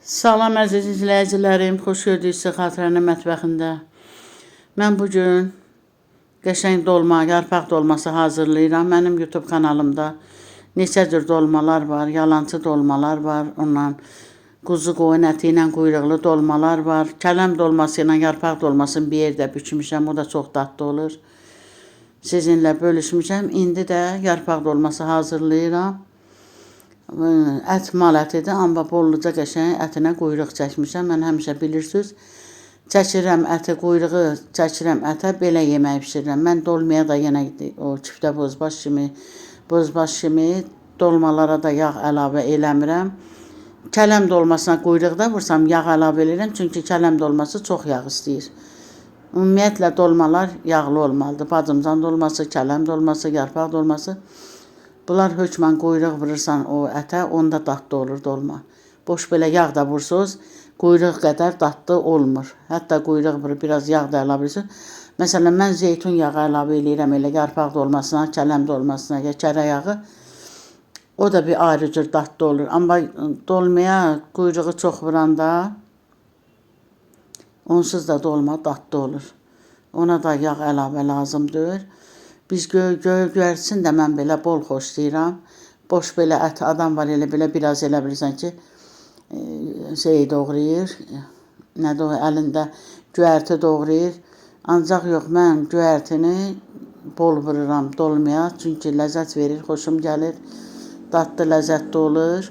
Salam əziz izləyicilərim, xoş gördük sizi Xatirənin mətbəxində. Mən bugün qəşəng dolma, yarpaq dolması hazırlayıram. Mənim YouTube kanalımda neçə cür dolmalar var, yalancı dolmalar var, ondan quzu qoyun əti ilə quyruqlu dolmalar var. Kələm dolması ilə yarpaq dolmasını bir yerdə bükmüşəm, o da çox dadlı olur. Sizinlə bölüşmüşəm. İndi də yarpaq dolması hazırlayıram. Ət mal ətidir, amma bolluca qəşəng ətinə quyruq çəkmişəm. Mən həmişə bilirsiniz, çəkirəm əti, quyruğu çəkirəm ətə, belə yemək bişirirəm. Mən dolmaya da yenə o çiftə bozbaş kimi dolmalara da yağ əlavə eləmirəm. Kələm dolmasına quyruqda vursam yağ əlavə edirəm, çünki kələm dolması çox yağ istəyir. Ümumiyyətlə dolmalar yağlı olmalıdır. Bacımcan dolması, kələm dolması, yarpaq dolması. Bunlar hökmən quyruq vurursan o ətə, onda dadlı olur dolma. Boş belə yağ da vursunuz, quyruq qədər dadlı olmur. Hətta quyruq vurur, biraz yağ da əlavə edirsiniz. Məsələn, mən zeytun yağı əlavə edirəm elə yarpaq dolmasına, kələm dolmasına, ya kərə yağı. O da bir ayrı cür dadlı olur. Amma dolmaya quyruğu çox vuranda onsuz da dolma dadlı olur. Ona da yağ əlavə lazımdır. Biz göyərçin də mən belə bol xoşlayıram. Boş belə ət, adam var elə belə biraz elə bilirsən ki, doğrayır, nədir o, əlində göyərti doğrayır. Ancaq yox, mən göyərtini bol vururam dolmaya, çünki ləzzət verir, xoşum gəlir, dadlı, ləzzətli olur.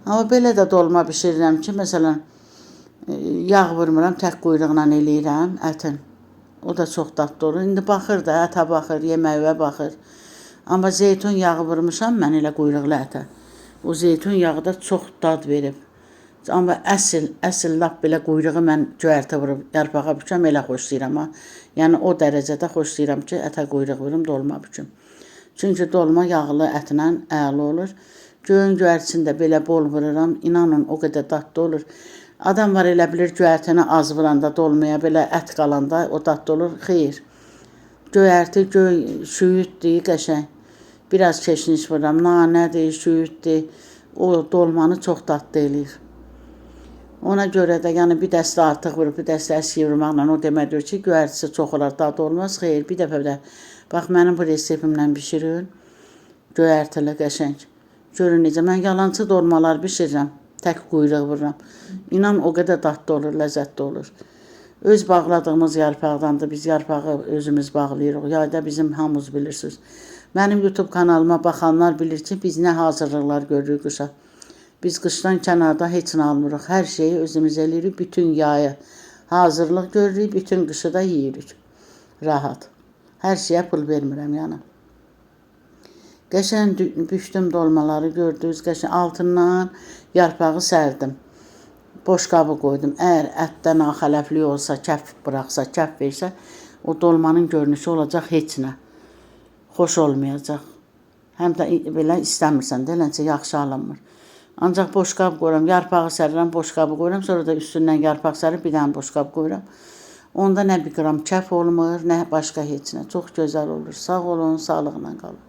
Amma belə də dolma bişirirəm ki, məsələn, yağ vurmuram, tək quyruqla eləyirəm ətin. O da çox dadlı olur. İndi baxır da, ətə baxır, yeməyə baxır. Amma zeytun yağı vurmuşam mən elə quyruqlu ətə. O zeytun yağı da çox dad verib. Amma əsl lap belə quyruğu mən göyərtə vurub yarpağa bükəm, elə xoşlayıram. Yəni o dərəcədə xoşlayıram ki, ətə quyruq vurum, dolma büküm. Çünki dolma yağlı ətlə əla olur. Göyərçin də belə bol vururam. İnanın o qədər dadlı olur. Adam var elə bilir göyərtini az vuranda dolmaya, belə ət qalanda o dadlı olur. Xeyr. Göyərti şüyüddür, qəşəng. Biraz keşniş vururam, nanədir, şüyüddür. O dolmanı çox dadlı eləyir. Ona görə də yəni bir dəstə artıq vurub, bir dəstə əski vurmaqla o deməkdir ki, göyərtisi çox olar, dadı olmaz. Xeyr, bir dəfə də bax mənim bu reseptimlə bişirin. Göyərtili qəşəng. Görün necə, mən yalancı dolmalar bişirirəm. Tək quyruq vururam. İnan o qədər dadlı olur, ləzzətli olur. Öz bağladığımız yarpaqdandır. Biz yarpağı özümüz bağlayırıq. Yayda bizim hamımız bilirsiniz. Mənim YouTube kanalıma baxanlar bilir ki, biz nə hazırlıqlar görürük qışa. Biz qışdan kənarda heç nə almırıq. Hər şeyi özümüz eləyirik. Bütün yayı hazırlıq görürük. Bütün qışı da yeyirik. Rahat. Hər şeyə pul vermirəm yəni. Qəşəng bükdüm dolmaları gördünüz. Qəşəng altından yarpağı sərdim. Boş qabı qoydum. Əgər ətdən xələfli olsa, kəf bıraxsa, kəf versə, o dolmanın görünüşü olacaq heç nə. Xoş olmayacaq. Həm də belə istəmirsən də, eləncə yaxşı alınmır. Ancaq boş qab qoyuram, yarpağı sərirəm, boş qabı qoyuram, sonra da üstündən yarpaq sərib bir dənə boş qab qoyuram. Onda nə bir qram kəf olmur, nə başqa heç nə. Çox gözəl olur. Sağ olun, sağlıqla qalın.